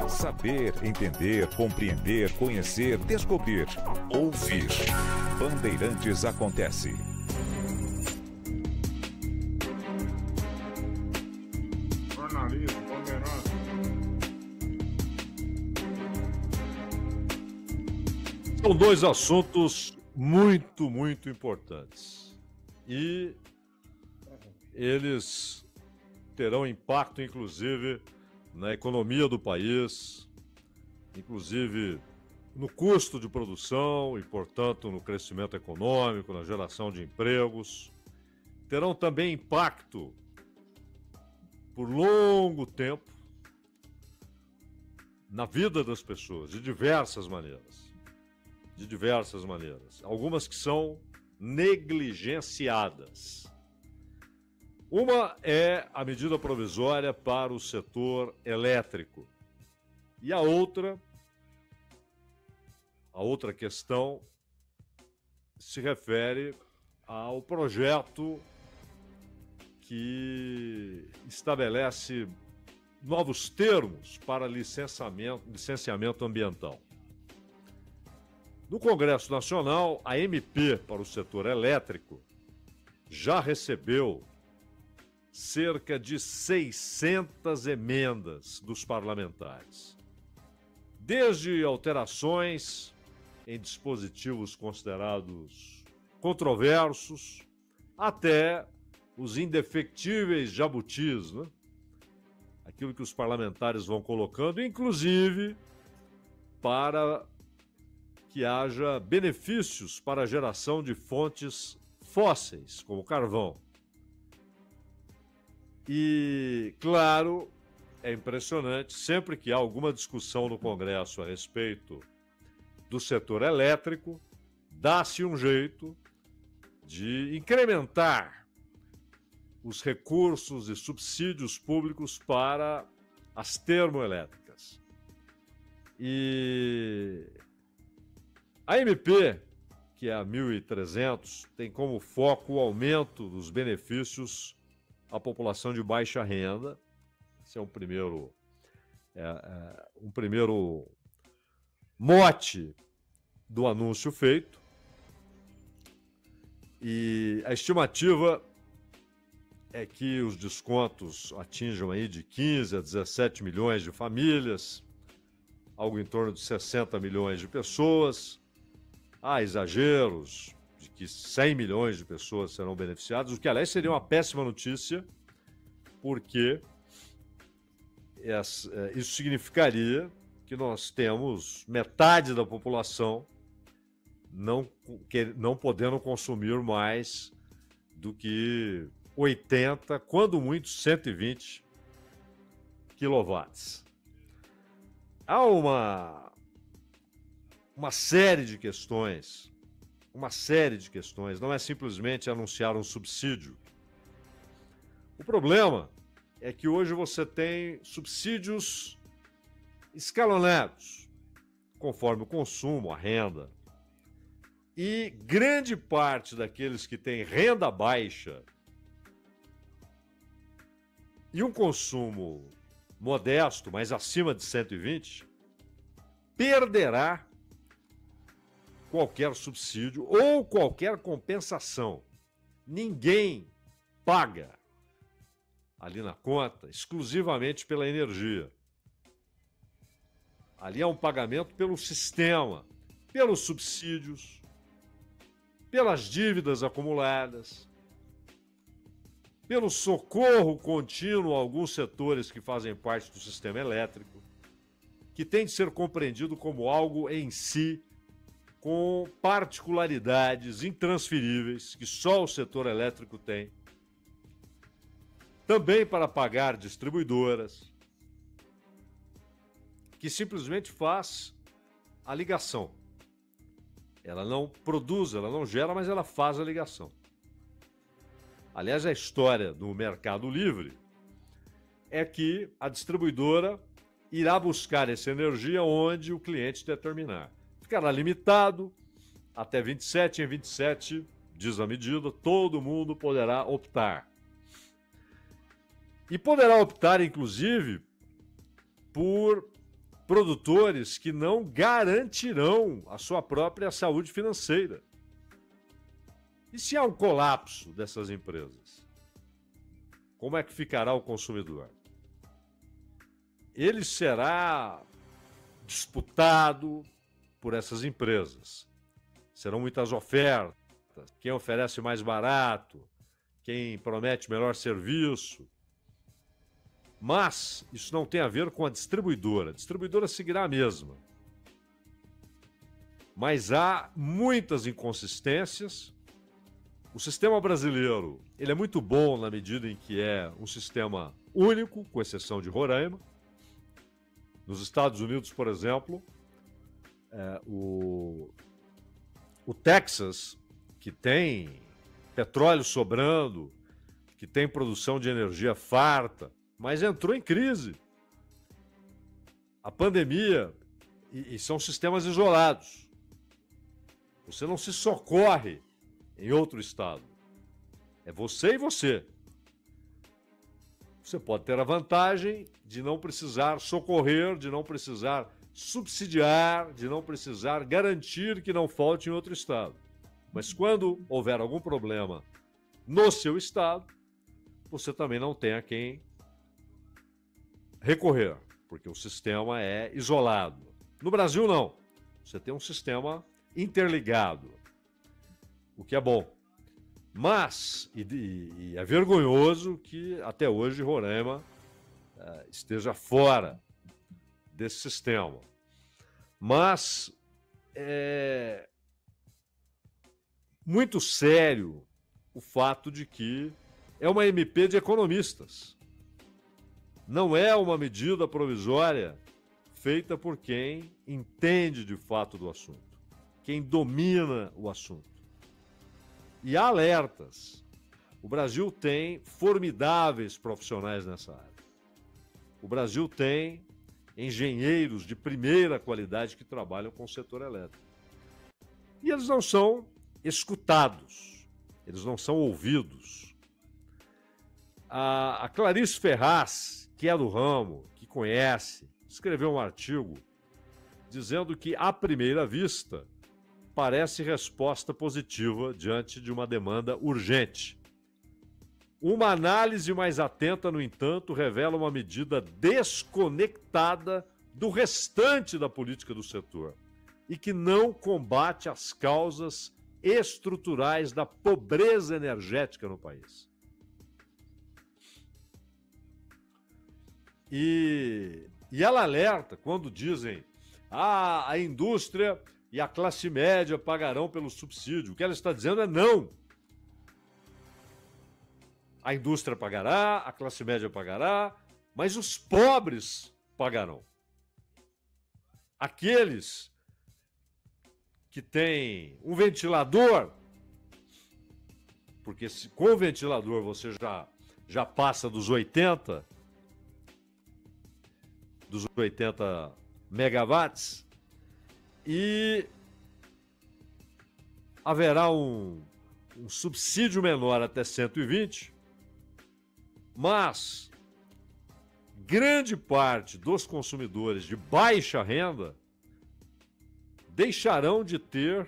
Saber, entender, compreender, conhecer, descobrir, ouvir. Bandeirantes acontece. Jornalismo, Bandeirantes. São dois assuntos muito, muito importantes. E eles terão impacto, inclusive, na economia do país, inclusive no custo de produção e, portanto, no crescimento econômico, na geração de empregos. Terão também impacto por longo tempo na vida das pessoas, de diversas maneiras. De diversas maneiras. Algumas que são negligenciadas. Uma é a medida provisória para o setor elétrico. E a outra questão se refere ao projeto que estabelece novos termos para licenciamento ambiental. No Congresso Nacional, a MP para o setor elétrico já recebeu cerca de 600 emendas dos parlamentares. Desde alterações em dispositivos considerados controversos, até os indefectíveis jabutis, né? Aquilo que os parlamentares vão colocando, inclusive para que haja benefícios para a geração de fontes fósseis, como carvão. E, claro, é impressionante, sempre que há alguma discussão no Congresso a respeito do setor elétrico, dá-se um jeito de incrementar os recursos e subsídios públicos para as termoelétricas. E a MP, que é a 1.300, tem como foco o aumento dos benefícios à população de baixa renda. Esse é um primeiro mote do anúncio feito. E a estimativa é que os descontos atinjam aí de 15 a 17 milhões de famílias, algo em torno de 60 milhões de pessoas. Há exageros de que 100 milhões de pessoas serão beneficiadas, o que, aliás, seria uma péssima notícia, porque isso significaria que nós temos metade da população não podendo consumir mais do que 80, quando muito 120 quilowatts. Há uma série de questões, não é simplesmente anunciar um subsídio. O problema é que hoje você tem subsídios escalonados, conforme o consumo, a renda. E grande parte daqueles que têm renda baixa e um consumo modesto, mas acima de 120, perderá qualquer subsídio ou qualquer compensação. Ninguém paga ali na conta exclusivamente pela energia. Ali é um pagamento pelo sistema, pelos subsídios, pelas dívidas acumuladas, pelo socorro contínuo a alguns setores que fazem parte do sistema elétrico, que tem de ser compreendido como algo em si, com particularidades intransferíveis que só o setor elétrico tem. Também para pagar distribuidoras, que simplesmente faz a ligação. Ela não produz, ela não gera, mas ela faz a ligação. Aliás, a história do Mercado Livre é que a distribuidora irá buscar essa energia onde o cliente determinar. Ficará limitado até 27, em 27, diz a medida, todo mundo poderá optar. E poderá optar, inclusive, por produtores que não garantirão a sua própria saúde financeira. E se há um colapso dessas empresas? Como é que ficará o consumidor? Ele será disputado por essas empresas. Serão muitas ofertas. Quem oferece mais barato, quem promete melhor serviço. Mas isso não tem a ver com a distribuidora. A distribuidora seguirá a mesma. Mas há muitas inconsistências. O sistema brasileiro, ele é muito bom na medida em que é um sistema único, com exceção de Roraima. Nos Estados Unidos, por exemplo, o Texas, que tem petróleo sobrando, que tem produção de energia farta, mas entrou em crise. A pandemia, e são sistemas isolados. Você não se socorre em outro estado. É você e você. Você pode ter a vantagem de não precisar socorrer, de não precisar subsidiar, de não precisar garantir que não falte em outro estado. Mas quando houver algum problema no seu estado, você também não tem a quem recorrer, porque o sistema é isolado. No Brasil, não. Você tem um sistema interligado, o que é bom. Mas, e é vergonhoso que até hoje Roraima esteja fora desse sistema. Mas é muito sério o fato de que é uma MP de economistas. Não é uma medida provisória feita por quem entende de fato do assunto, quem domina o assunto. E há alertas. O Brasil tem formidáveis profissionais nessa área. O Brasil tem engenheiros de primeira qualidade que trabalham com o setor elétrico. E eles não são escutados, eles não são ouvidos. A Clarice Ferraz, que é do ramo, que conhece, escreveu um artigo dizendo que, à primeira vista, parece resposta positiva diante de uma demanda urgente. Uma análise mais atenta, no entanto, revela uma medida desconectada do restante da política do setor e que não combate as causas estruturais da pobreza energética no país. E ela alerta quando dizem a indústria e a classe média pagarão pelo subsídio. O que ela está dizendo é não. A indústria pagará, a classe média pagará, mas os pobres pagarão. Aqueles que têm um ventilador, porque com o ventilador você já passa dos 80 megawatts, e haverá um subsídio menor até 120, mas grande parte dos consumidores de baixa renda deixarão de ter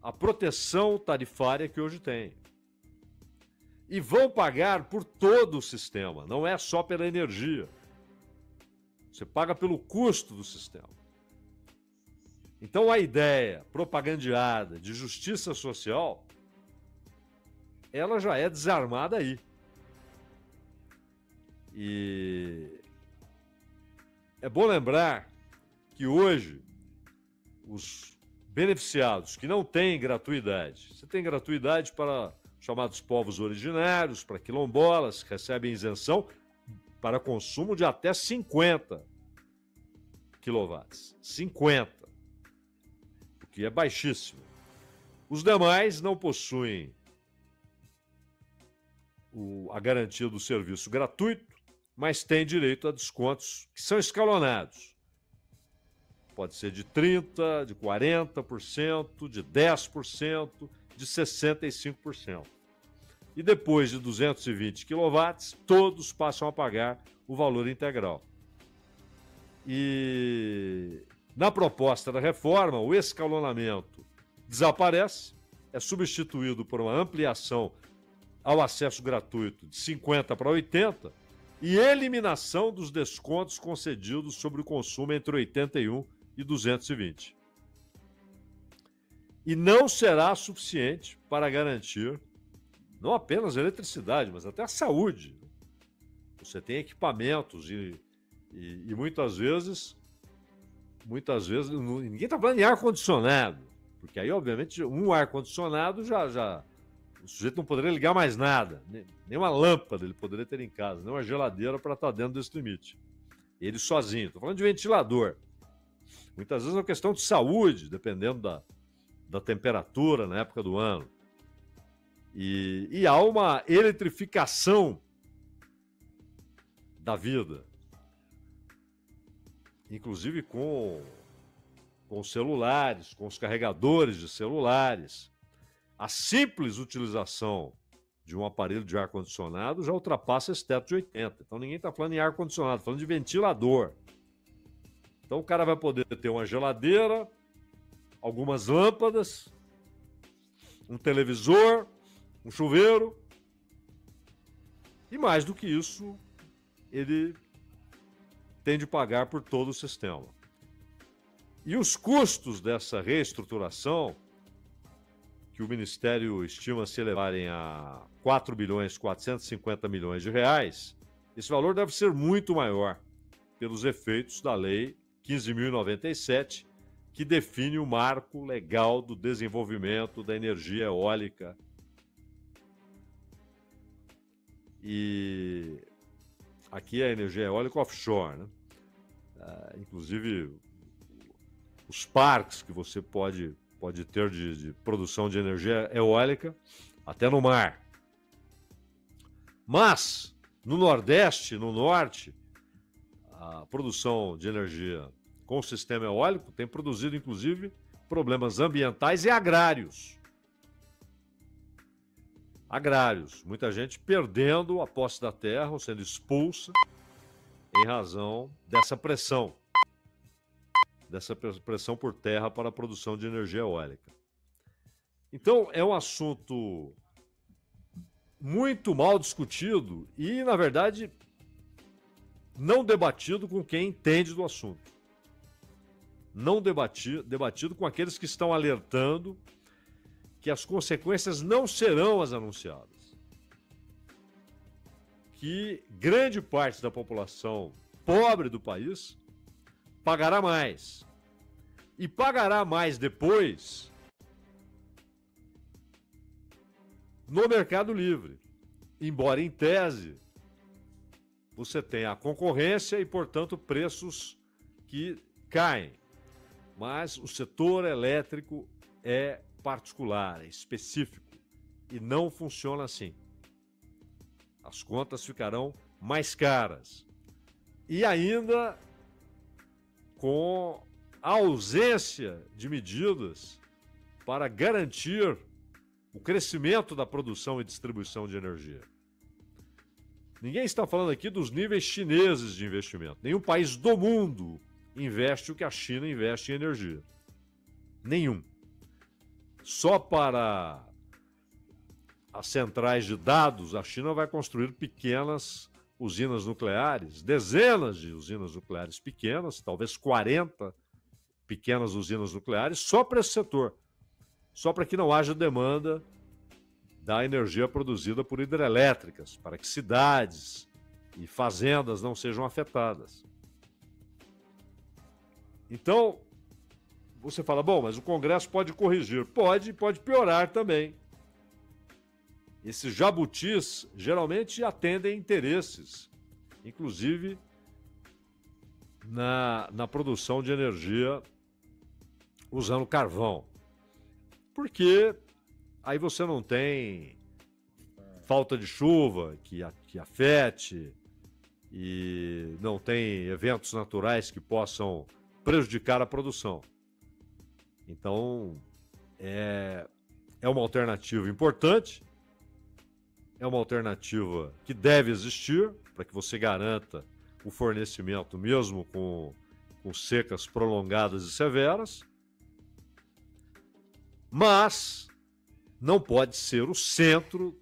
a proteção tarifária que hoje tem. E vão pagar por todo o sistema, não é só pela energia. Você paga pelo custo do sistema. Então a ideia propagandeada de justiça social, ela já é desarmada aí. E é bom lembrar que hoje os beneficiados que não têm gratuidade, você tem gratuidade para chamados povos originários, para quilombolas, que recebem isenção para consumo de até 50 quilowatts. 50. O que é baixíssimo. Os demais não possuem a garantia do serviço gratuito, mas têm direito a descontos que são escalonados. Pode ser de 30%, de 40%, de 10%, de 65%. E depois de 220 quilowatts, todos passam a pagar o valor integral. E na proposta da reforma, o escalonamento desaparece, é substituído por uma ampliação ao acesso gratuito de 50 para 80 e eliminação dos descontos concedidos sobre o consumo entre 81 e 220. E não será suficiente para garantir não apenas a eletricidade, mas até a saúde. Você tem equipamentos e muitas vezes ninguém está falando em ar-condicionado, porque aí, obviamente, um ar-condicionado já o sujeito não poderia ligar mais nada, nem uma lâmpada ele poderia ter em casa, nem uma geladeira para estar dentro desse limite. Ele sozinho. Estou falando de ventilador. Muitas vezes é uma questão de saúde, dependendo da temperatura na época do ano. E há uma eletrificação da vida, inclusive com celulares, com os carregadores de celulares. A simples utilização de um aparelho de ar-condicionado já ultrapassa esse teto de 80. Então ninguém está falando em ar-condicionado, está falando de ventilador. Então o cara vai poder ter uma geladeira, algumas lâmpadas, um televisor, um chuveiro. E mais do que isso, ele tem de pagar por todo o sistema. E os custos dessa reestruturação, que o Ministério estima se elevarem a 4 bilhões 450 milhões de reais, esse valor deve ser muito maior pelos efeitos da Lei 15.097, que define o marco legal do desenvolvimento da energia eólica. E aqui é a energia eólica offshore, né? Inclusive os parques que você pode ter de produção de energia eólica até no mar. Mas no Nordeste, no Norte, a produção de energia com o sistema eólico tem produzido, inclusive, problemas ambientais e agrários. Muita gente perdendo a posse da terra ou sendo expulsa em razão dessa pressão por terra para a produção de energia eólica. Então, é um assunto muito mal discutido e, na verdade, não debatido com quem entende do assunto. Não debatido com aqueles que estão alertando que as consequências não serão as anunciadas. Que grande parte da população pobre do país pagará mais. E pagará mais depois no Mercado Livre. Embora, em tese, você tenha a concorrência e, portanto, preços que caem. Mas o setor elétrico é particular, é específico e não funciona assim. As contas ficarão mais caras. E ainda com a ausência de medidas para garantir o crescimento da produção e distribuição de energia. Ninguém está falando aqui dos níveis chineses de investimento. Nenhum país do mundo investe o que a China investe em energia. Nenhum. Só para as centrais de dados, a China vai construir pequenas usinas nucleares, dezenas de usinas nucleares pequenas, talvez 40 pequenas usinas nucleares, só para esse setor. Só para que não haja demanda da energia produzida por hidrelétricas, para que cidades e fazendas não sejam afetadas. Então, você fala, bom, mas o Congresso pode corrigir. Pode piorar também. Esses jabutis geralmente atendem interesses, inclusive na produção de energia usando carvão. Porque aí você não tem falta de chuva que afete e não tem eventos naturais que possam prejudicar a produção. Então, é uma alternativa importante, é uma alternativa que deve existir para que você garanta o fornecimento mesmo com com secas prolongadas e severas, mas não pode ser o centro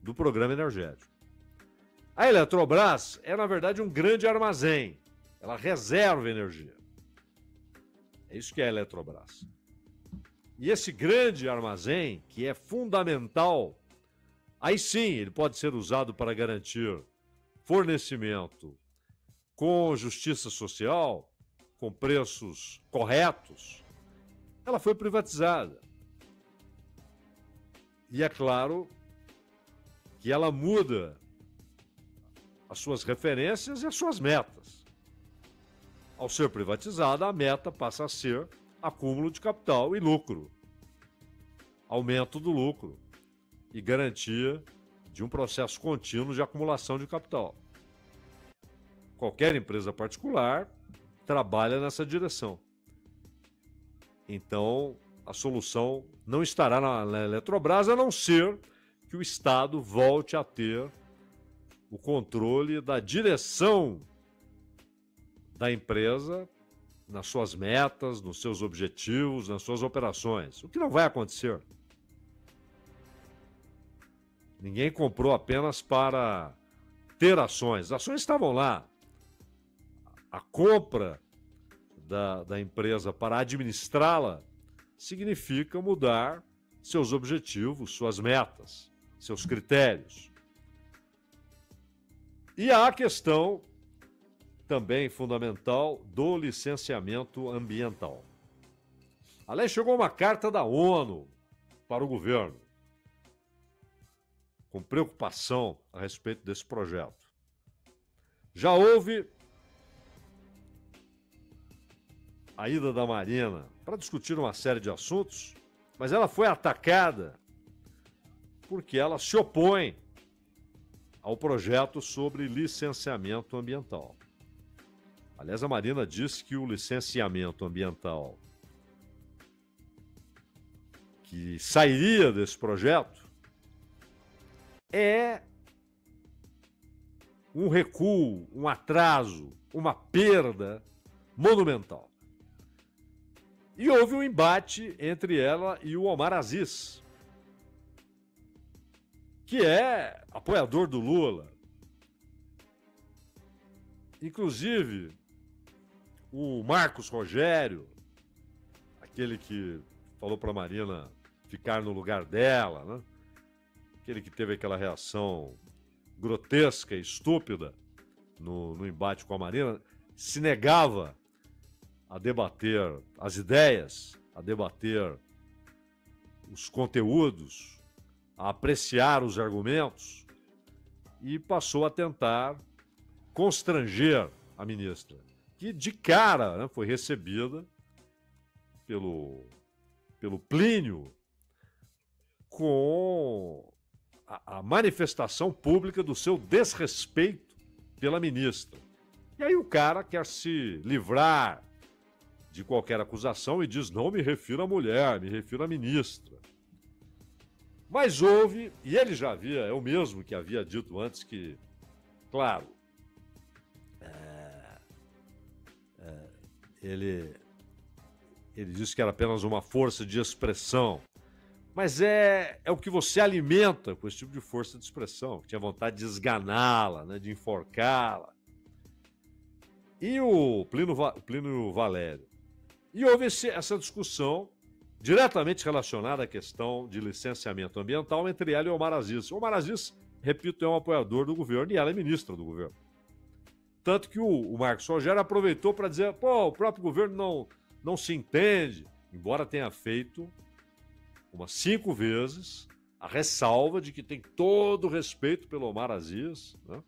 do programa energético. A Eletrobras é, na verdade, um grande armazém. Ela reserva energia. É isso que é a Eletrobras. E esse grande armazém, que é fundamental, aí sim ele pode ser usado para garantir fornecimento com justiça social, com preços corretos. Ela foi privatizada. E é claro que ela muda as suas referências e as suas metas. Ao ser privatizada, a meta passa a ser acúmulo de capital e lucro, aumento do lucro e garantia de um processo contínuo de acumulação de capital. Qualquer empresa particular trabalha nessa direção. Então, a solução não estará na Eletrobras, a não ser que o Estado volte a ter o controle da direção da empresa nas suas metas, nos seus objetivos, nas suas operações. O que não vai acontecer. Ninguém comprou apenas para ter ações. As ações estavam lá. A compra da empresa para administrá-la significa mudar seus objetivos, suas metas, seus critérios. E há a questão também fundamental do licenciamento ambiental. Aliás, chegou uma carta da ONU para o governo com preocupação a respeito desse projeto. Já houve a ida da Marina para discutir uma série de assuntos, mas ela foi atacada porque ela se opõe ao projeto sobre licenciamento ambiental. Aliás, a Marina disse que o licenciamento ambiental que sairia desse projeto é um recuo, um atraso, uma perda monumental. E houve um embate entre ela e o Omar Aziz, que é apoiador do Lula. Inclusive, o Marcos Rogério, aquele que falou para a Marina ficar no lugar dela, né? Aquele que teve aquela reação grotesca e estúpida no embate com a Marina, se negava a debater as ideias, a debater os conteúdos, a apreciar os argumentos e passou a tentar constranger a ministra, que de cara, né, foi recebida pelo Plínio com a manifestação pública do seu desrespeito pela ministra. E aí o cara quer se livrar de qualquer acusação e diz: não me refiro à mulher, me refiro à ministra. Mas houve, e ele já havia, é o mesmo que havia dito antes que, claro, ele disse que era apenas uma força de expressão. Mas é o que você alimenta com esse tipo de força de expressão, que tinha vontade de esganá-la, né, de enforcá-la. E o Plínio Valério. E houve essa discussão diretamente relacionada à questão de licenciamento ambiental entre ela e o Omar Aziz. O Omar Aziz, repito, é um apoiador do governo e ela é ministra do governo. Tanto que o Marcos Rogério aproveitou para dizer: pô, o próprio governo não se entende, embora tenha feito umas 5 vezes a ressalva de que tem todo o respeito pelo Omar Aziz, né?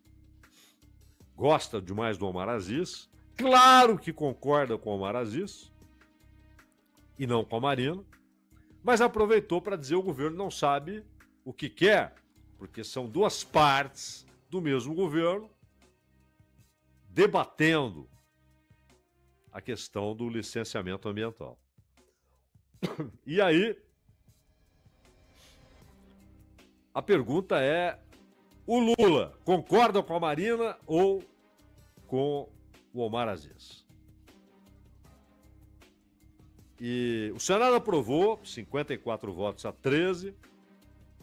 Gosta demais do Omar Aziz, claro que concorda com o Omar Aziz e não com a Marina, mas aproveitou para dizer: o governo não sabe o que quer, porque são duas partes do mesmo governo debatendo a questão do licenciamento ambiental. E aí, a pergunta é: o Lula concorda com a Marina ou com o Omar Aziz? E o Senado aprovou, 54 votos a 13.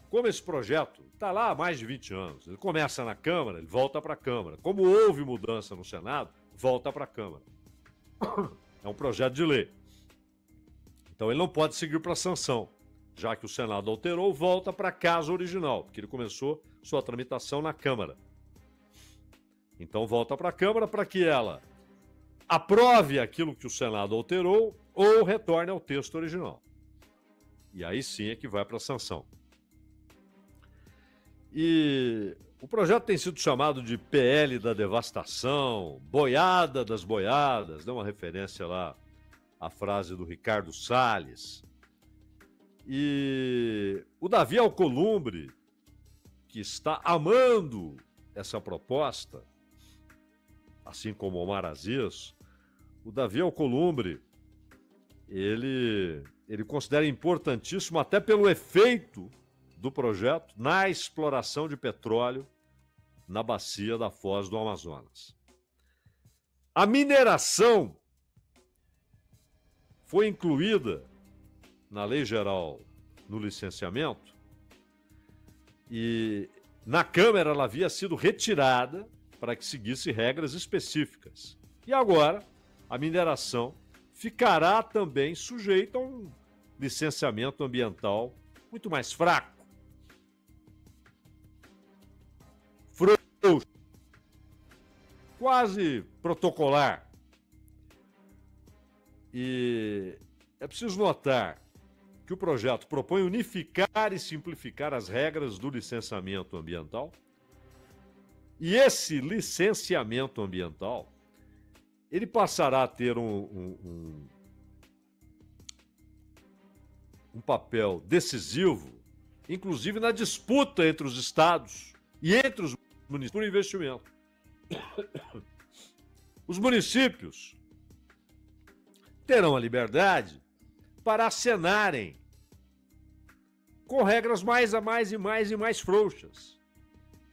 Como esse projeto está lá há mais de 20 anos, ele começa na Câmara, ele volta para a Câmara. Como houve mudança no Senado, volta para a Câmara. É um projeto de lei. Então ele não pode seguir para sanção. Já que o Senado alterou, volta para a casa original, porque ele começou sua tramitação na Câmara. Então volta para a Câmara para que ela aprove aquilo que o Senado alterou ou retorne ao texto original. E aí sim é que vai para a sanção. E o projeto tem sido chamado de PL da devastação, boiada das boiadas, dá uma referência lá à frase do Ricardo Salles. E o Davi Alcolumbre, que está amando essa proposta, assim como o Omar Aziz, o Davi Alcolumbre, ele considera importantíssimo até pelo efeito do projeto na exploração de petróleo na bacia da Foz do Amazonas. A mineração foi incluída na Lei Geral no licenciamento e na Câmara ela havia sido retirada para que seguisse regras específicas. E agora a mineração ficará também sujeita a um licenciamento ambiental muito mais fraco. Quase protocolar. E é preciso notar que o projeto propõe unificar e simplificar as regras do licenciamento ambiental. E esse licenciamento ambiental, ele passará a ter um papel decisivo, inclusive na disputa entre os estados e entre os municípios por investimento. Os municípios terão a liberdade para acenarem com regras mais frouxas,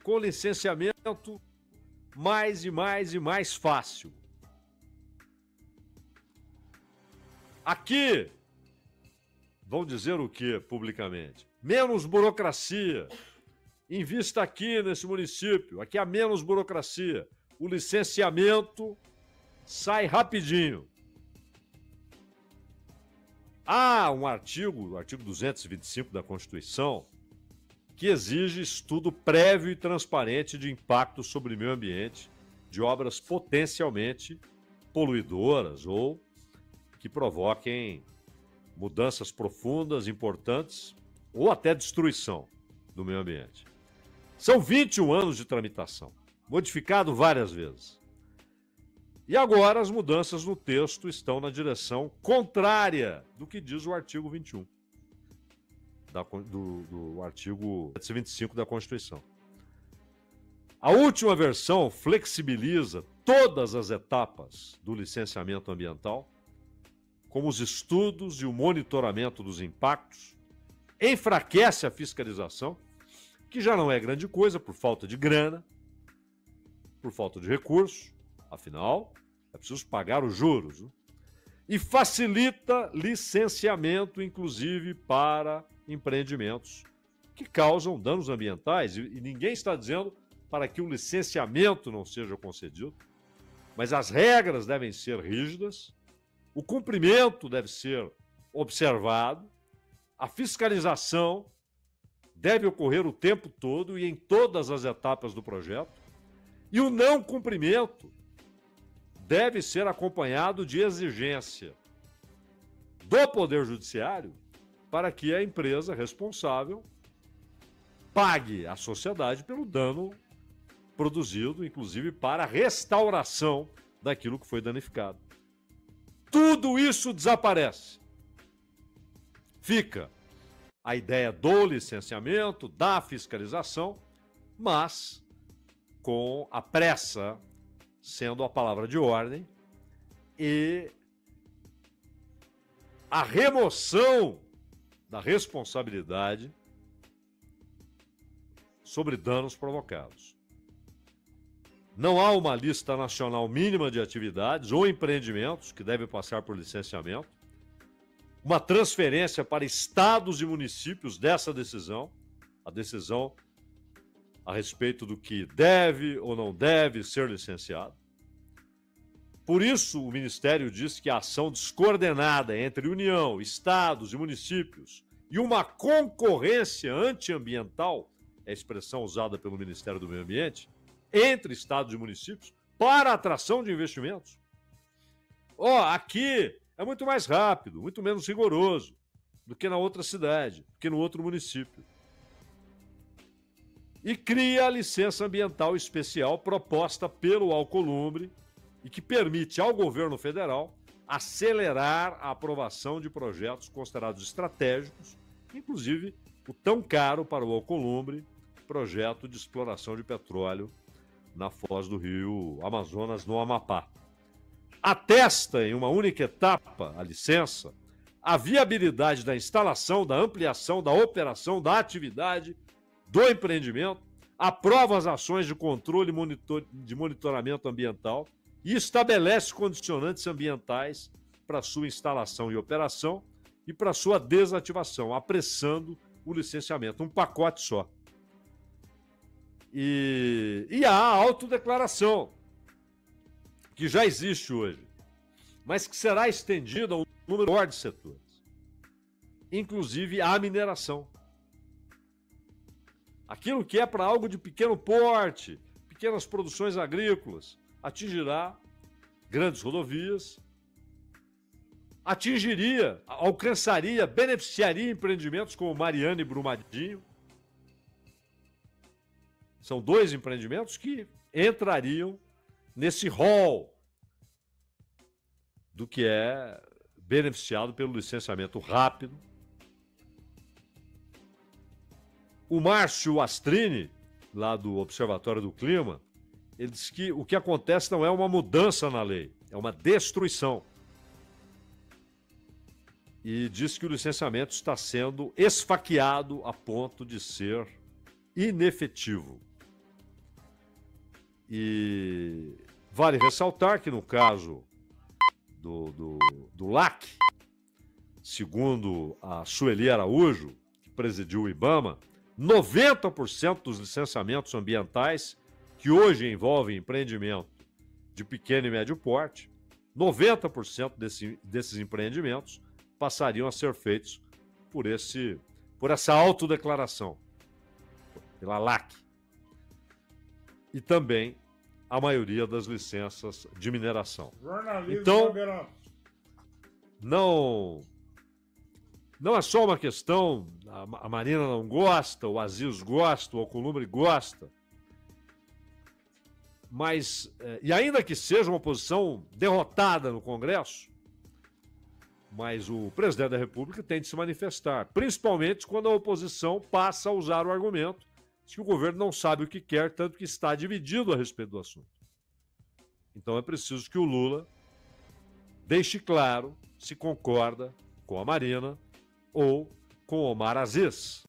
com licenciamento mais fácil. Aqui, vão dizer o que publicamente? Menos burocracia. Invista aqui nesse município. Aqui há menos burocracia. O licenciamento sai rapidinho. Há um artigo, o artigo 225 da Constituição, que exige estudo prévio e transparente de impacto sobre o meio ambiente de obras potencialmente poluidoras ou que provoquem mudanças profundas, importantes ou até destruição do meio ambiente. São 21 anos de tramitação, modificado várias vezes. E agora as mudanças no texto estão na direção contrária do que diz o artigo 21 do artigo 125 da Constituição. A última versão flexibiliza todas as etapas do licenciamento ambiental, como os estudos e o monitoramento dos impactos, enfraquece a fiscalização, que já não é grande coisa por falta de grana, por falta de recursos, afinal, é preciso pagar os juros, né? E facilita licenciamento, inclusive para empreendimentos que causam danos ambientais, e ninguém está dizendo para que o licenciamento não seja concedido, mas as regras devem ser rígidas, o cumprimento deve ser observado, a fiscalização deve ocorrer o tempo todo e em todas as etapas do projeto, e o não cumprimento deve ser acompanhado de exigência do Poder Judiciário para que a empresa responsável pague à sociedade pelo dano produzido, inclusive para a restauração daquilo que foi danificado. Tudo isso desaparece. Fica a ideia do licenciamento, da fiscalização, mas com a pressa sendo a palavra de ordem e a remoção da responsabilidade sobre danos provocados. Não há uma lista nacional mínima de atividades ou empreendimentos que devem passar por licenciamento, uma transferência para estados e municípios dessa decisão, a decisão a respeito do que deve ou não deve ser licenciado. Por isso, o Ministério diz que a ação descoordenada entre União, estados e municípios e uma concorrência antiambiental, é a expressão usada pelo Ministério do Meio Ambiente, entre estados e municípios para a atração de investimentos. Aqui é muito mais rápido, muito menos rigoroso do que na outra cidade, do que no outro município. E cria a licença ambiental especial proposta pelo Alcolumbre e que permite ao governo federal acelerar a aprovação de projetos considerados estratégicos, inclusive o tão caro para o Alcolumbre projeto de exploração de petróleo na foz do rio Amazonas, no Amapá. Atesta em uma única etapa a licença a viabilidade da instalação, da ampliação, da operação, da atividade, do empreendimento, aprova as ações de controle de monitoramento ambiental e estabelece condicionantes ambientais para sua instalação e operação e para sua desativação, apressando o licenciamento. Um pacote só. E há a autodeclaração, que já existe hoje, mas que será estendida a um número maior de setores, inclusive a mineração. Aquilo que é para algo de pequeno porte, pequenas produções agrícolas, atingirá grandes rodovias, alcançaria, beneficiaria empreendimentos como Mariana e Brumadinho. São dois empreendimentos que entrariam nesse rol do que é beneficiado pelo licenciamento rápido. O Márcio Astrini, lá do Observatório do Clima, ele diz que o que acontece não é uma mudança na lei, é uma destruição. E diz que o licenciamento está sendo esfaqueado a ponto de ser inefetivo. E vale ressaltar que no caso do LAC, segundo a Sueli Araújo, que presidiu o IBAMA, 90% dos licenciamentos ambientais que hoje envolvem empreendimento de pequeno e médio porte, 90% desses empreendimentos passariam a ser feitos por essa autodeclaração, pela LAC. E também a maioria das licenças de mineração. Então, não é só uma questão, a Marina não gosta, o Aziz gosta, o Alcolumbre gosta, mas, e ainda que seja uma posição derrotada no Congresso, mas o presidente da República tem de se manifestar, principalmente quando a oposição passa a usar o argumento de que o governo não sabe o que quer, tanto que está dividido a respeito do assunto. Então é preciso que o Lula deixe claro se concorda com a Marina ou com Omar Aziz.